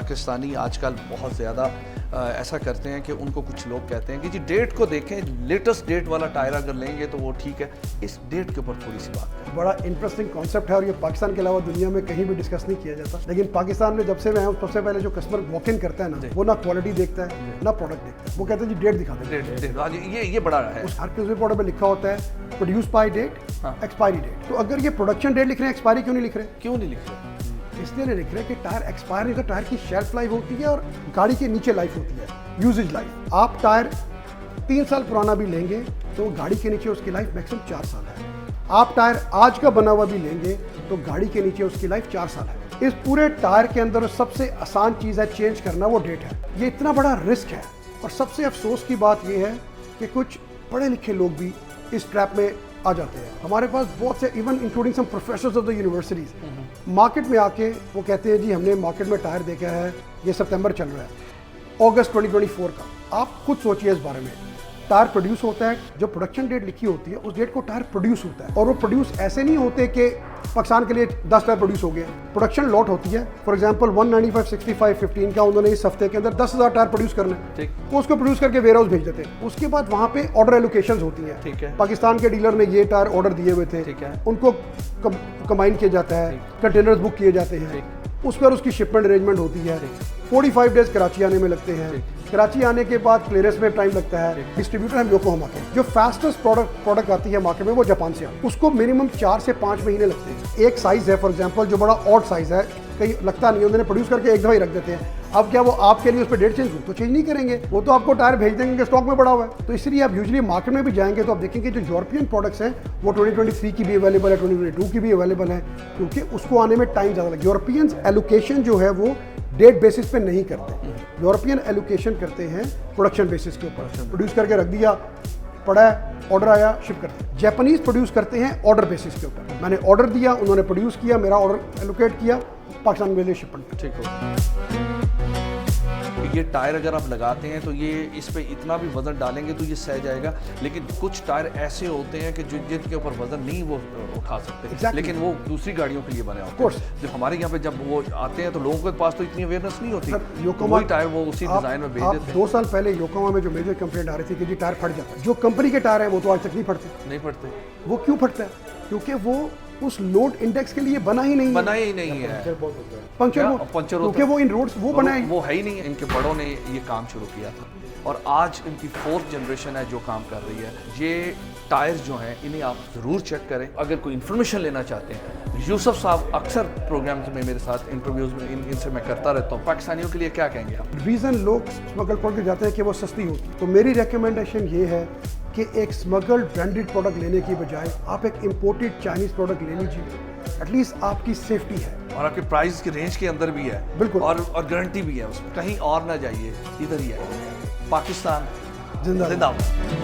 पाकिस्तानी आजकल बहुत ज़्यादा ऐसा करते हैं कि उनको कुछ लोग कहते हैं कि जी डेट को देखें, लेटेस्ट डेट वाला टायर अगर लेंगे तो वो ठीक है। इस डेट के ऊपर थोड़ी सी बात करें। बड़ा इंटरेस्टिंग कॉन्सेप्ट है और ये पाकिस्तान के अलावा दुनिया में कहीं भी डिस्कस नहीं किया जाता, लेकिन पाकिस्तान में जब से मैं हूँ सबसे पहले जो कस्टमर वॉक इन करता है ना, वो ना क्वालिटी देखता है ना प्रोडक्ट देखता है, वो कहते हैं जी डेट दिखा दे। ये बड़ा है। उस हर किसी प्रोडक्ट में लिखा होता है produce by date, expiry date. तो अगर ये प्रोडक्शन डेट लिख रहे हैं, एक्सपायरी क्यों नहीं लिख रहे? क्यों नहीं लिख रहे? इसलिए नहीं लिख रहे कि टायर एक्सपायर नहीं, तो टायर की शेल्फ लाइफ होती है और गाड़ी के नीचे लाइफ होती है, यूजेज लाइफ। आप टायर 3 साल पुराना भी लेंगे तो गाड़ी के नीचे उसकी लाइफ मैक्सिमम 4 साल है। आप टायर आज का बना हुआ भी लेंगे तो गाड़ी के नीचे उसकी लाइफ 4 साल है। इस पूरे टायर के अंदर सबसे आसान चीज़ है चेंज करना, वो डेट है। ये इतना बड़ा रिस्क है और सबसे अफसोस की बात यह है कि कुछ पढ़े लिखे लोग भी इस ट्रैप में आ जाते हैं। हमारे पास बहुत से even including some professors of the universities market में आके वो कहते हैं जी हमने मार्केट में टायर देखा है, ये सितंबर चल रहा है, अगस्त 2024 का। आप खुद सोचिए इस बारे में। टायर प्रोड्यूस होता है, जो प्रोडक्शन डेट लिखी होती है उस डेट को टायर प्रोड्यूस होता है, और वो प्रोड्यूस ऐसे नहीं होते कि पाकिस्तान के लिए 10 टायर प्रोड्यूस हो गए। प्रोडक्शन लॉट होती है, फॉर एग्जांपल 195, 65, 15 का उन्होंने इस हफ्ते के अंदर 10,000 टायर प्रोड्यूस करना है, वो उसको प्रोड्यूस करके वेयर हाउस भेज देते हैं। उसके बाद वहाँ पे ऑर्डर एलोकेशन होती है। ठीक है। पाकिस्तान के डीलर ने ये टायर ऑर्डर दिए हुए थे, ठीक है। उनको कंबाइन किया जाता है, कंटेनर्स बुक किए जाते हैं, उस पर उसकी शिपमेंट अरेंजमेंट होती है। 45 डेज कराची आने में लगते हैं। कराची आने के बाद क्लियरेंस में टाइम लगता है। डिस्ट्रीब्यूटर हम योकोहामा के, जो फास्टेस्ट प्रोडक्ट आती है मार्केट में वो जापान से आती है, उसको मिनिमम 4 से 5 महीने लगते हैं। एक साइज है फॉर एग्जांपल जो बड़ा ऑड साइज है, कहीं लगता नहीं, उन्होंने प्रोड्यूस करके एक दफा ही रख देते हैं। अब क्या वो आपके लिए उस पर डेट चेंज हो तो चेंज नहीं करेंगे, वो तो आपको टायर भेज देंगे स्टॉक में पड़ा हुआ है। तो इसलिए आप यूजुअली मार्केट में भी जाएंगे तो आप देखेंगे जो यूरोपियन प्रोडक्ट्स हैं वो 2023 की भी अवेलेबल है, 2022 की भी अवेलेबल है, क्योंकि उसको आने में टाइम ज़्यादा लगे। यूरोपियंस एलोकेशन जो है वो डेट बेसिस पे नहीं करते, यूरोपियन एलोकेशन करते हैं प्रोडक्शन बेसिस के ऊपर। प्रोड्यूस करके रख दिया, पड़ा है, ऑर्डर आया, शिप करते हैं। जापानीज प्रोड्यूस करते हैं ऑर्डर बेसिस के ऊपर। मैंने ऑर्डर दिया, उन्होंने प्रोड्यूस किया, मेरा ऑर्डर एलोकेट किया, पाकिस्तान के लिए शिपमेंट। ठीक हो। ये टायर अगर आप लगाते हैं तो ये इस पे इतना भी वजन डालेंगे तो ये सह जाएगा, लेकिन कुछ टायर ऐसे होते हैं कि जिनके ऊपर वजन नहीं वो उठा सकते, लेकिन वो दूसरी गाड़ियों के लिए बने होते हैं। जब हमारे यहाँ पे जब वो आते हैं तो लोगों के पास तो इतनी अवेयरनेस नहीं होती, तो वही टायर वो उसी डिजाइन में भेज देते हैं। 2 साल पहले योकोहामा में जो मेजर कंप्लेंट आ रही थी कि जी टायर फट जाता है, जो कंपनी के टायर है वो तो आज तक नहीं फटते। वो क्यों फटता है? क्योंकि वो उस लोड इंडेक्स के लिए बना ही नहीं है। पंक्चर क्योंकि वो इन रोड्स वो बनाए वो है ही नहीं है। इनके बड़ों ने ये काम शुरू किया था और आज इनकी 4th जनरेशन है जो काम कर रही है। ये टायर्स जो हैं इन्हें आप ज़रूर चेक करें। अगर कोई इन्फॉर्मेशन लेना चाहते हैं, यूसुफ साहब अक्सर प्रोग्राम्स में मेरे साथ इंटरव्यूज़ में इनसे मैं करता रहता हूँ। पाकिस्तानियों के लिए क्या कहेंगे आप? रीज़न लोग स्मगल प्रोडक्ट जाते हैं कि वो सस्ती होती, तो मेरी रिकमेंडेशन ये है कि एक स्मगल्ड ब्रांडेड प्रोडक्ट लेने की बजाय आप एक इम्पोर्टेड चाइनीज़ प्रोडक्ट ले लीजिए। एटलीस्ट आपकी सेफ्टी है और आपके प्राइस की रेंज के अंदर भी है। बिल्कुल। और गारंटी भी है उसमें, कहीं और ना जाइए, इधर ही आइए। पाकिस्तान जिंदाबाद।